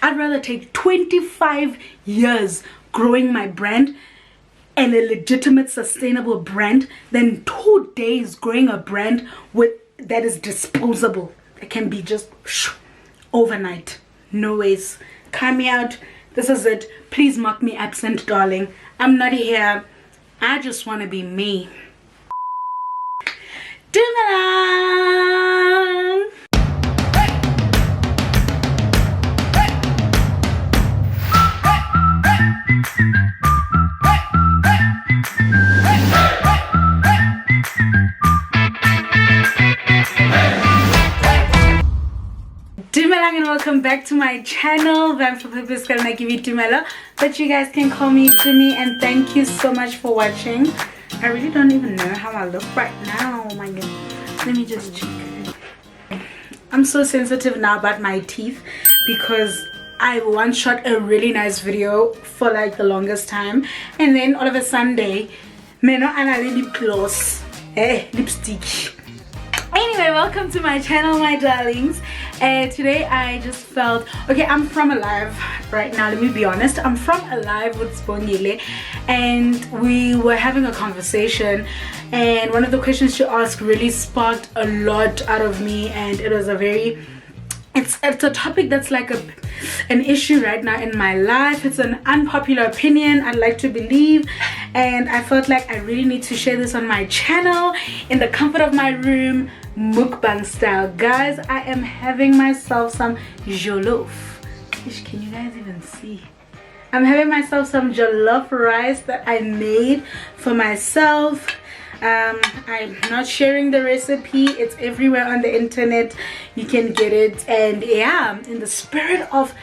I'd rather take 25 years growing my brand and a legitimate sustainable brand than 2 days growing a brand that is disposable. It can be just overnight. No ways. Count me out. This is it. Please mark me absent, darling. I'm not here. I just want to be me. Ding-a-dong! Dumelang and welcome back to my channel. But you guys can call me Dumi, and thank you so much for watching. I really don't even know how I look right now. Oh my god. Let me just check. I'm so sensitive now about my teeth because I once shot a really nice video for like the longest time, and then all of a Sunday, lip gloss, lipstick. Anyway, welcome to my channel, my darlings. Today I just felt okay. I'm from Alive right now. Let me be honest. I'm from Alive with Spongile, and we were having a conversation, and one of the questions she asked really sparked a lot out of me, and it was a very it's a topic that's like an issue right now in my life. It's an unpopular opinion, I'd like to believe, and I felt like I really need to share this on my channel in the comfort of my room, mukbang style. Guys, I am having myself some jollof. Can you guys even see? I'm having myself some jollof rice that I made for myself. I'm not sharing the recipe. It's everywhere on the internet. You can get it, and yeah, in the spirit of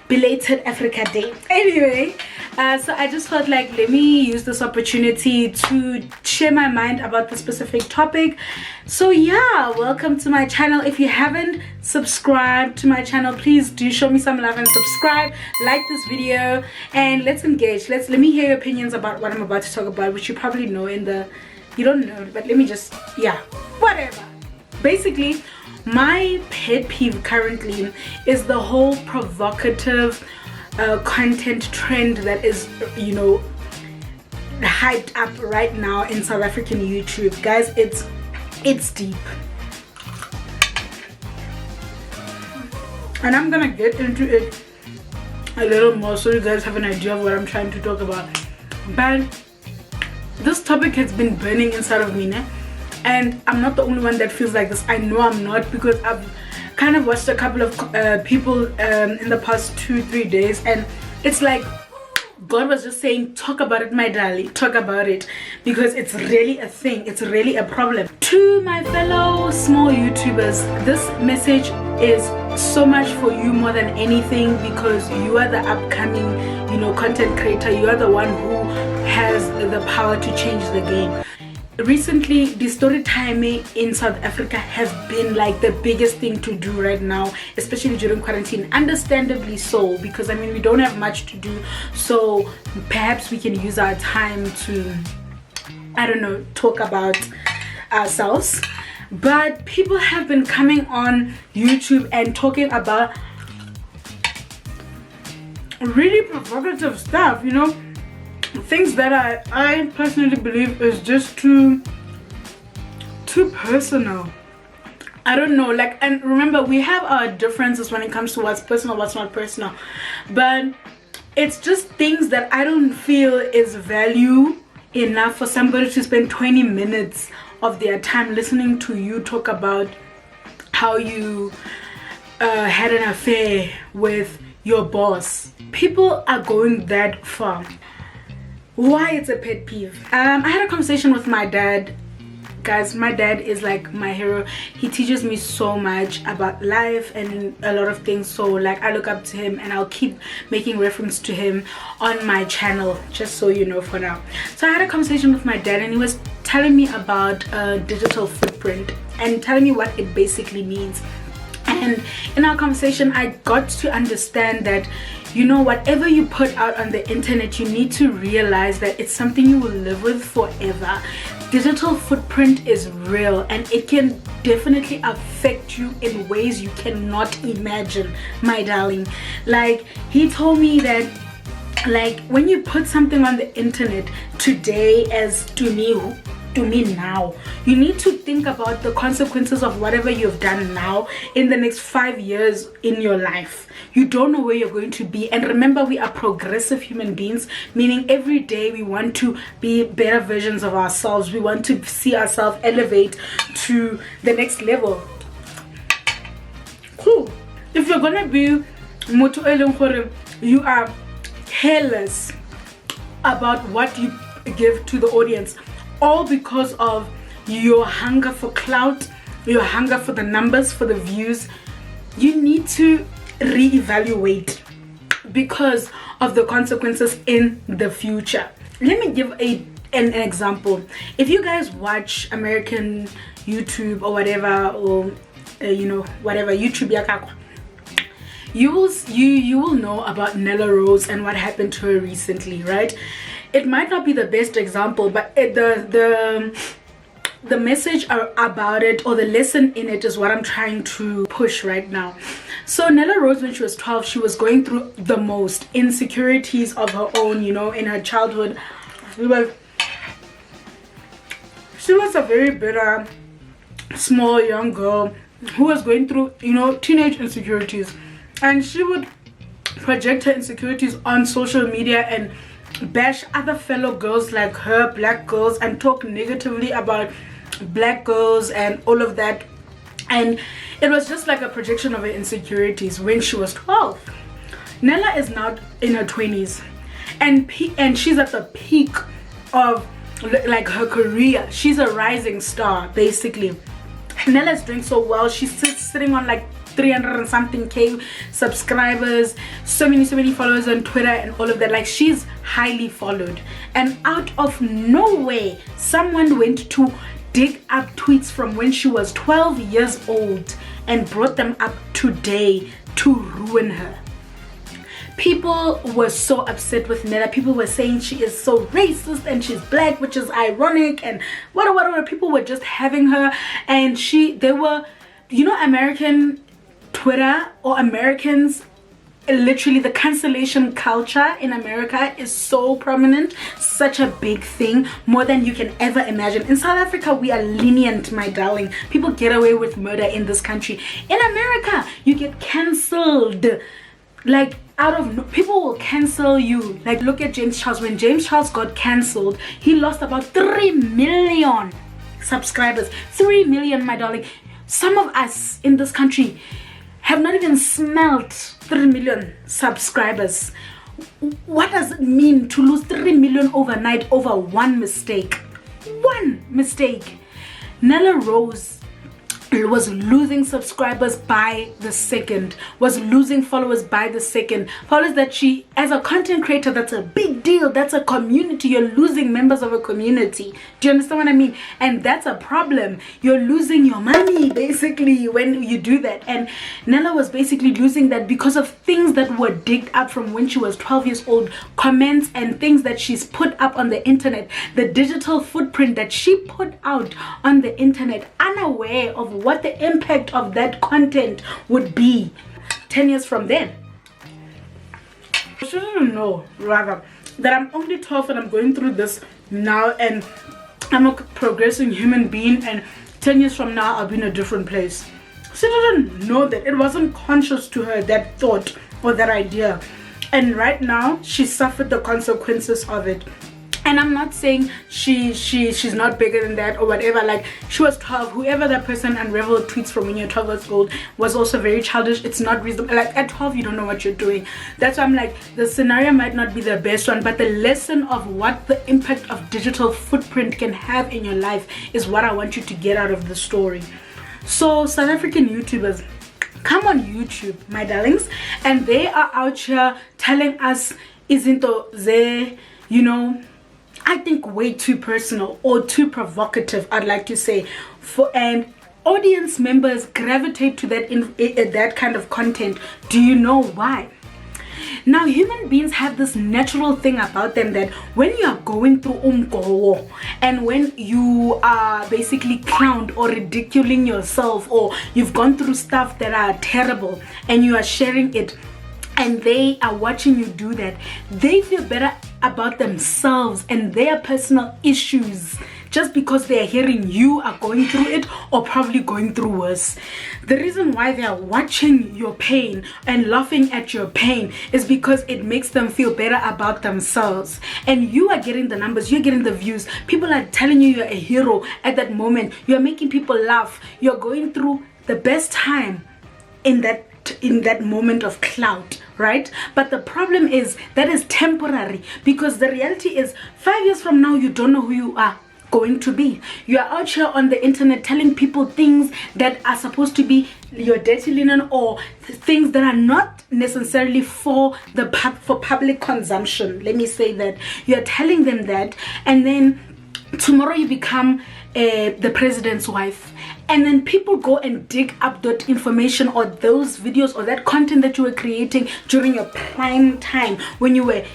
belated Africa Day. Anyway, so I just felt like let me use this opportunity to share my mind about the specific topic. So yeah, welcome to my channel. If you haven't subscribed to my channel, please do show me some love and subscribe, like this video, and let's engage. Let me hear your opinions about what I'm about to talk about, which you probably know you don't know, but let me just, yeah, whatever. Basically, my pet peeve currently is the whole provocative content trend that is, hyped up right now in South African YouTube. Guys, it's deep. And I'm gonna get into it a little more so you guys have an idea of what I'm trying to talk about. But this topic has been burning inside of me, and I'm not the only one that feels like this. I know I'm not, because I've kind of watched a couple of people in the past 2-3 days, and it's like God was just saying, talk about it, my darling, talk about it, because it's really a thing, it's really a problem. To my fellow small YouTubers, this message is so much for you more than anything, because you are the upcoming, content creator. You are the one who has the power to change the game. Recently, the story time in South Africa has been like the biggest thing to do right now, especially during quarantine. Understandably so, because we don't have much to do, so perhaps we can use our time to, I don't know, talk about ourselves. But people have been coming on YouTube and talking about really provocative stuff, things that I personally believe is just too personal. I don't know, and remember, we have our differences when it comes to what's personal, what's not personal, but it's just things that I don't feel is value enough for somebody to spend 20 minutes of their time listening to you talk about how you had an affair with your boss. People are going that far. Why it's a pet peeve? I had a conversation with my dad. Guys, my dad is like my hero. He teaches me so much about life and a lot of things, so I look up to him, and I'll keep making reference to him on my channel, just so you know for now. So I had a conversation with my dad, and he was telling me about a digital footprint and telling me what it basically means. And in our conversation, I got to understand that whatever you put out on the internet, you need to realize that it's something you will live with forever. digital footprint is real, and it can definitely affect you in ways you cannot imagine, my darling. Like, he told me that, like, when you put something on the internet today, as to me now, you need to think about the consequences of whatever you've done now in the next 5 years in your life. You don't know where you're going to be. And remember, we are progressive human beings, meaning every day we want to be better versions of ourselves. We want to see ourselves elevate to the next level. Cool. If you're gonna be moto eleng gore you are careless about what you give to the audience, all because of your hunger for clout, your hunger for the numbers, for the views, you need to reevaluate because of the consequences in the future. Let me give an example. If you guys watch American YouTube or whatever, or whatever YouTube yakakwa, you will know about Nella Rose and what happened to her recently, right? It might not be the best example, but the message about it, or the lesson in it, is what I'm trying to push right now. So Nella Rose, when she was 12, she was going through the most insecurities of her own, in her childhood. She was a very bitter, small young girl who was going through, teenage insecurities, and she would project her insecurities on social media and bash other fellow girls like her, black girls, and talk negatively about black girls and all of that. And it was just like a projection of her insecurities when she was 12. Nella is now in her 20s, and she's at the peak of like her career. She's a rising star, basically. Nella is doing so well. She's sitting on like 300 and something K subscribers, so many followers on Twitter and all of that. Like, she's highly followed, and out of nowhere someone went to dig up tweets from when she was 12 years old and brought them up today to ruin her. People were so upset with Nella. People were saying she is so racist and she's black, which is ironic, and what. People were just having her, and they were, American Twitter, or Americans, literally the cancellation culture in America is so prominent, such a big thing, more than you can ever imagine. In South Africa, we are lenient, my darling. People get away with murder in this country. In America, you get cancelled. Like, people will cancel you. Like, look at James Charles. When James Charles got cancelled, he lost about 3 million subscribers. 3 million, my darling. Some of us in this country have not even smelt 3 million subscribers. What does it mean to lose 3 million overnight over one mistake? One mistake. Nella Rose was losing subscribers by the second, was losing followers by the second. Followers that she, as a content creator, that's a big deal. That's a community. You're losing members of a community. Do you understand what I mean? And that's a problem. You're losing your money, basically, when you do that. And Nella was basically losing that because of things that were digged up from when she was 12 years old, comments and things that she's put up on the internet, the digital footprint that she put out on the internet, unaware of what the impact of that content would be 10 years from then. I shouldn't know, rather, that I'm only 12 and I'm going through this now, and I'm a progressing human being, and 10 years from now I'll be in a different place. She didn't know that. It wasn't conscious to her, that thought or that idea. And right now she suffered the consequences of it. And I'm not saying she's not bigger than that or whatever. Like, she was 12. Whoever that person unraveled tweets from when you're 12 years old was also very childish. It's not reasonable. Like, at 12 you don't know what you're doing. That's why I'm like, the scenario might not be the best one, but the lesson of what the impact of digital footprint can have in your life is what I want you to get out of the story. So South African YouTubers, come on YouTube, my darlings, and they are out here telling us izinto ze, I think way too personal or too provocative, I'd like to say, and audience members gravitate to that kind of content. Do you know why? Now human beings have this natural thing about them that when you are going through umgowo and when you are basically clowned or ridiculing yourself, or you've gone through stuff that are terrible and you are sharing it and they are watching you do that, they feel better about themselves and their personal issues just because they are hearing you are going through it or probably going through worse. The reason why they are watching your pain and laughing at your pain is because it makes them feel better about themselves. And you are getting the numbers, you're getting the views. People are telling you you're a hero at that moment. You're making people laugh. You're going through the best time in that moment of clout, right? But the problem is that is temporary, because the reality is 5 years from now you don't know who you are going to be. You are out here on the internet telling people things that are supposed to be your dirty linen, or things that are not necessarily for public consumption. Let me say that you are telling them that, and then tomorrow you become the president's wife, and then people go and dig up that information or those videos or that content that you were creating during your prime time when you were,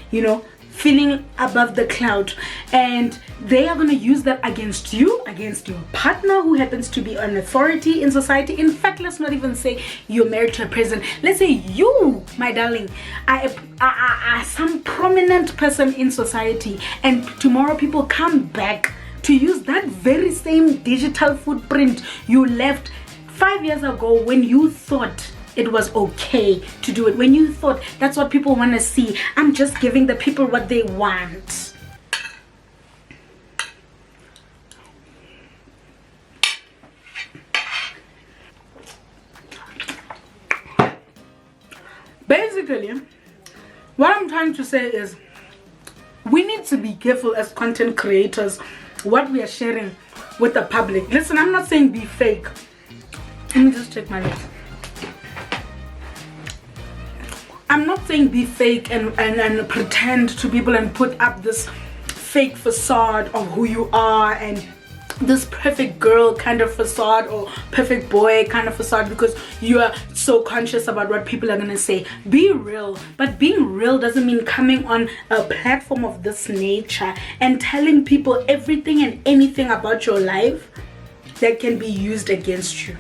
feeling above the cloud, and they are going to use that against you, against your partner who happens to be an authority in society. In fact, let's not even say you're married to a president. Let's say you, my darling, are some prominent person in society, and tomorrow people come back to use that very same digital footprint you left 5 years ago when you thought it was okay to do it, when you thought that's what people want to see. I'm just giving the people what they want. Basically, what I'm trying to say is we need to be careful as content creators what we are sharing with the public. Listen, I'm not saying be fake. Let me just check my lips. I'm not saying be fake and pretend to people and put up this fake facade of who you are and this perfect girl kind of facade or perfect boy kind of facade because you are so conscious about what people are going to say. Be real. But being real doesn't mean coming on a platform of this nature and telling people everything and anything about your life that can be used against you.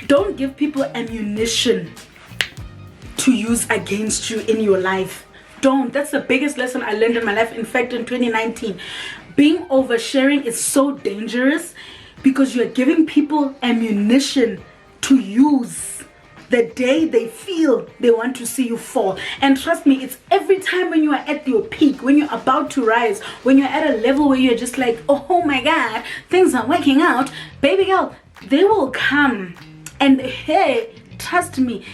Don't give people ammunition to use against you in your life. Don't. That's the biggest lesson I learned in my life. In fact, in 2019, being oversharing is so dangerous because you're giving people ammunition to use the day they feel they want to see you fall. And trust me, it's every time when you are at your peak, when you're about to rise, when you're at a level where you're just like, oh my God, things are working out, baby girl, they will come. And hey, trust me,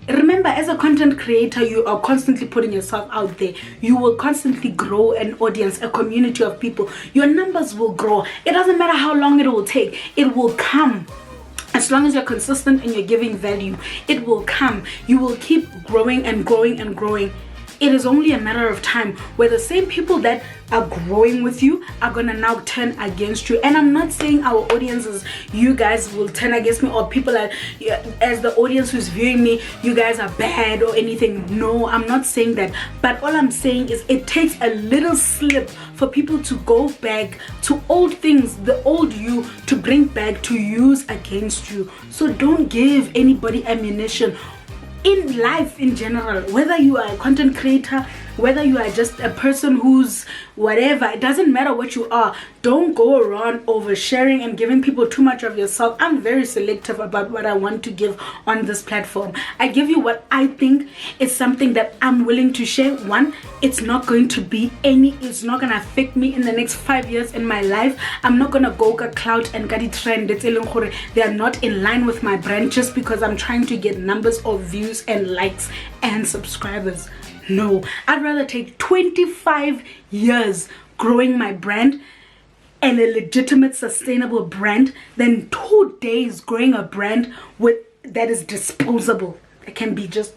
remember, as a content creator, you are constantly putting yourself out there. You will constantly grow an audience, a community of people. Your numbers will grow. It doesn't matter how long it will take. It will come. As long as you're consistent and you're giving value, it will come. You will keep growing and growing and growing. It is only a matter of time where the same people that are growing with you are gonna now turn against you. And I'm not saying our audiences, you guys will turn against me, or people are, as the audience who's viewing me, you guys are bad or anything. No, I'm not saying that. But all I'm saying is it takes a little slip for people to go back to old things, the old you, to bring back to use against you. So don't give anybody ammunition. In life in general, whether you are a content creator, whether you are just a person who's whatever, it doesn't matter what you are. Don't go around oversharing and giving people too much of yourself. I'm very selective about what I want to give on this platform. I give you what I think is something that I'm willing to share. One, it's not going to affect me in the next 5 years in my life. I'm not gonna go get clout and get it trend. They are not in line with my brand just because I'm trying to get numbers of views and likes and subscribers. No, I'd rather take 25 years growing my brand and a legitimate, sustainable brand than 2 days growing a brand that is disposable. It can be just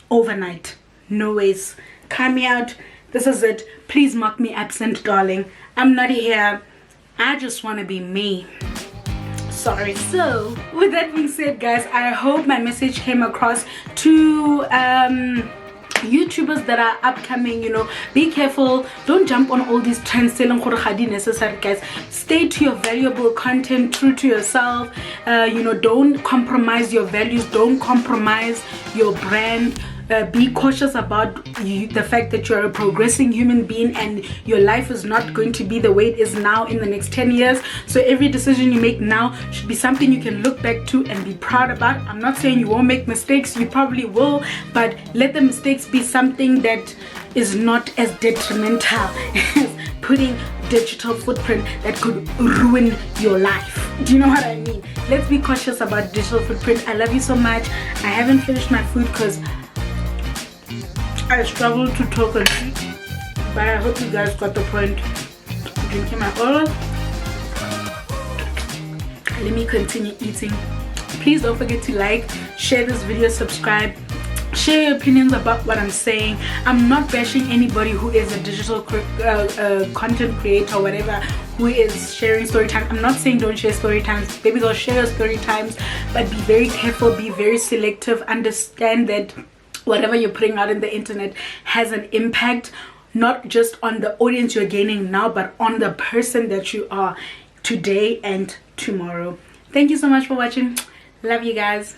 overnight. No ways. Count me out. This is it. Please mark me absent, darling. I'm not here. I just want to be me. Sorry. So with that being said, guys, I hope my message came across to YouTubers that are upcoming, you know, be careful. Don't jump on all these trends. Necessary, guys. Stay to your valuable content, true to yourself. You know, don't compromise your values, don't compromise your brand. Be cautious about the fact that you're a progressing human being and your life is not going to be the way it is now in the next 10 years. So every decision you make now should be something you can look back to and be proud about. I'm not saying you won't make mistakes, you probably will, but let the mistakes be something that is not as detrimental as putting digital footprint that could ruin your life. Do you know what I mean? Let's be cautious about digital footprint. I love you so much. I haven't finished my food because I struggle to talk and eat, but I hope you guys got the point. Drinking my oil. Let me continue eating. Please don't forget to like, share this video, subscribe, share your opinions about what I'm saying. I'm not bashing anybody who is a digital content creator or whatever, who is sharing story times. I'm not saying don't share story times. Baby girl, share your story times, but be very careful, be very selective. Understand that whatever you're putting out in the internet has an impact, not just on the audience you're gaining now, but on the person that you are today and tomorrow. Thank you so much for watching. Love you guys.